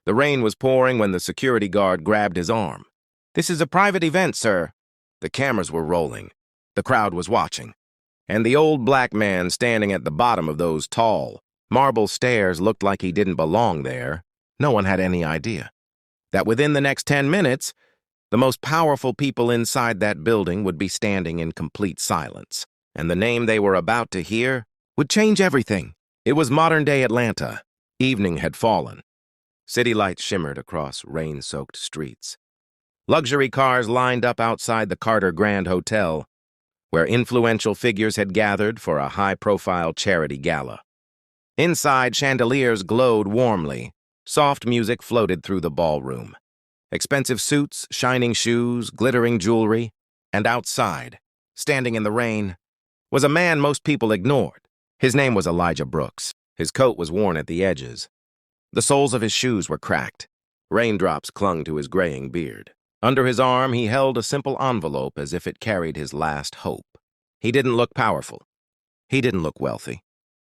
The rain was pouring when the security guard grabbed his arm. "This is a private event, sir." The cameras were rolling. The crowd was watching. And the old black man standing at the bottom of those tall, marble stairs looked like he didn't belong there. No one had any idea that within the next 10 minutes, the most powerful people inside that building would be standing in complete silence. And the name they were about to hear would change everything. It was modern-day Atlanta. Evening had fallen. City lights shimmered across rain-soaked streets. Luxury cars lined up outside the Carter Grand Hotel, where influential figures had gathered for a high-profile charity gala. Inside, chandeliers glowed warmly. Soft music floated through the ballroom. Expensive suits, shining shoes, glittering jewelry, and outside, standing in the rain, was a man most people ignored. His name was Elijah Brooks. His coat was worn at the edges. The soles of his shoes were cracked. Raindrops clung to his graying beard. Under his arm, he held a simple envelope as if it carried his last hope. He didn't look powerful. He didn't look wealthy.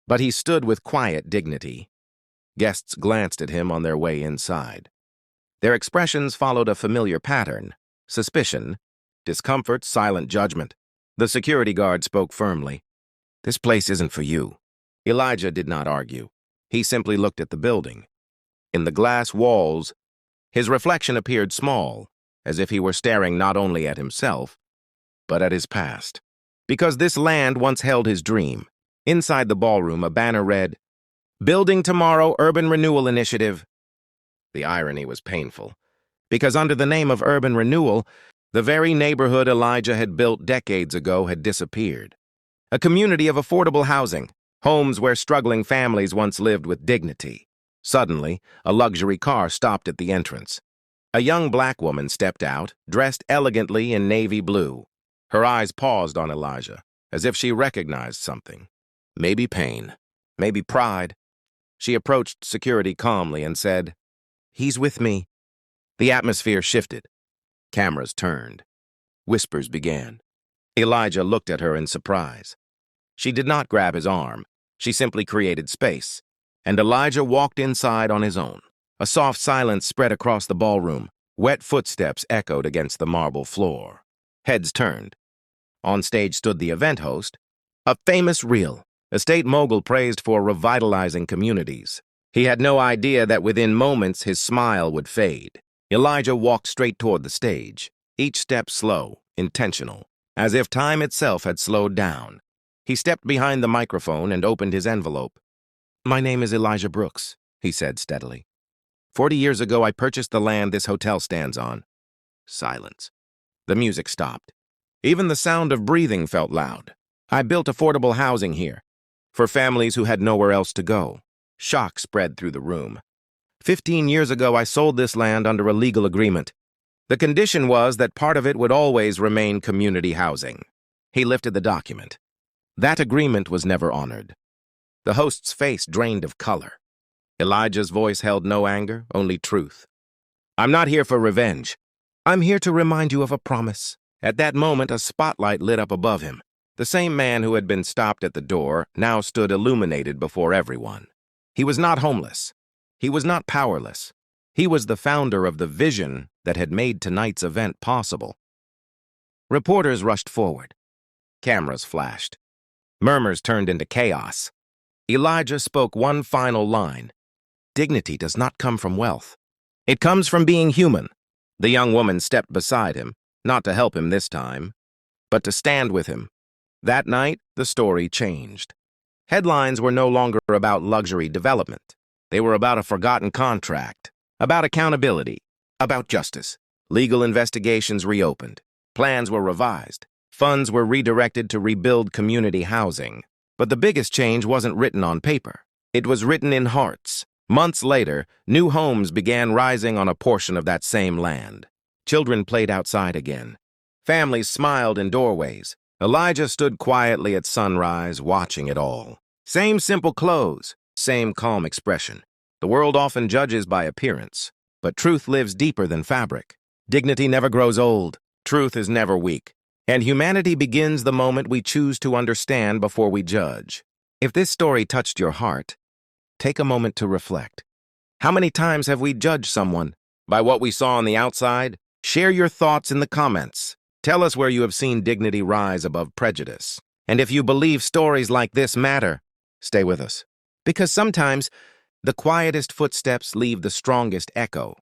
But he stood with quiet dignity. Guests glanced at him on their way inside. Their expressions followed a familiar pattern: suspicion, discomfort, silent judgment. The security guard spoke firmly. "This place isn't for you." Elijah did not argue. He simply looked at the building. In the glass walls, his reflection appeared small, as if he were staring not only at himself, but at his past. Because this land once held his dream. Inside the ballroom, a banner read, "Building Tomorrow Urban Renewal Initiative." The irony was painful, because under the name of Urban Renewal, the very neighborhood Elijah had built decades ago had disappeared. A community of affordable housing, homes where struggling families once lived with dignity. Suddenly, a luxury car stopped at the entrance. A young black woman stepped out, dressed elegantly in navy blue. Her eyes paused on Elijah, as if she recognized something. Maybe pain, maybe pride. She approached security calmly and said, "He's with me." The atmosphere shifted. Cameras turned. Whispers began. Elijah looked at her in surprise. She did not grab his arm. She simply created space, and Elijah walked inside on his own. A soft silence spread across the ballroom. Wet footsteps echoed against the marble floor. Heads turned. On stage stood the event host, a famous real estate mogul praised for revitalizing communities. He had no idea that within moments his smile would fade. Elijah walked straight toward the stage, each step slow, intentional, as if time itself had slowed down. He stepped behind the microphone and opened his envelope. "My name is Elijah Brooks," he said steadily. 40 years ago, I purchased the land this hotel stands on." Silence. The music stopped. Even the sound of breathing felt loud. "I built affordable housing here, for families who had nowhere else to go." Shock spread through the room. 15 years ago, I sold this land under a legal agreement. The condition was that part of it would always remain community housing. He lifted the document. That agreement was never honored. The host's face drained of color. Elijah's voice held no anger, only truth. "I'm not here for revenge. I'm here to remind you of a promise." At that moment, a spotlight lit up above him. The same man who had been stopped at the door now stood illuminated before everyone. He was not homeless. He was not powerless. He was the founder of the vision that had made tonight's event possible. Reporters rushed forward. Cameras flashed. Murmurs turned into chaos. Elijah spoke one final line. "Dignity does not come from wealth. It comes from being human." The young woman stepped beside him, not to help him this time, but to stand with him. That night, the story changed. Headlines were no longer about luxury development. They were about a forgotten contract, about accountability, about justice. Legal investigations reopened. Plans were revised. Funds were redirected to rebuild community housing. But the biggest change wasn't written on paper. It was written in hearts. Months later, new homes began rising on a portion of that same land. Children played outside again. Families smiled in doorways. Elijah stood quietly at sunrise, watching it all. Same simple clothes, same calm expression. The world often judges by appearance, but truth lives deeper than fabric. Dignity never grows old. Truth is never weak. And humanity begins the moment we choose to understand before we judge. If this story touched your heart, take a moment to reflect. How many times have we judged someone by what we saw on the outside? Share your thoughts in the comments. Tell us where you have seen dignity rise above prejudice. And if you believe stories like this matter, stay with us. Because sometimes the quietest footsteps leave the strongest echo.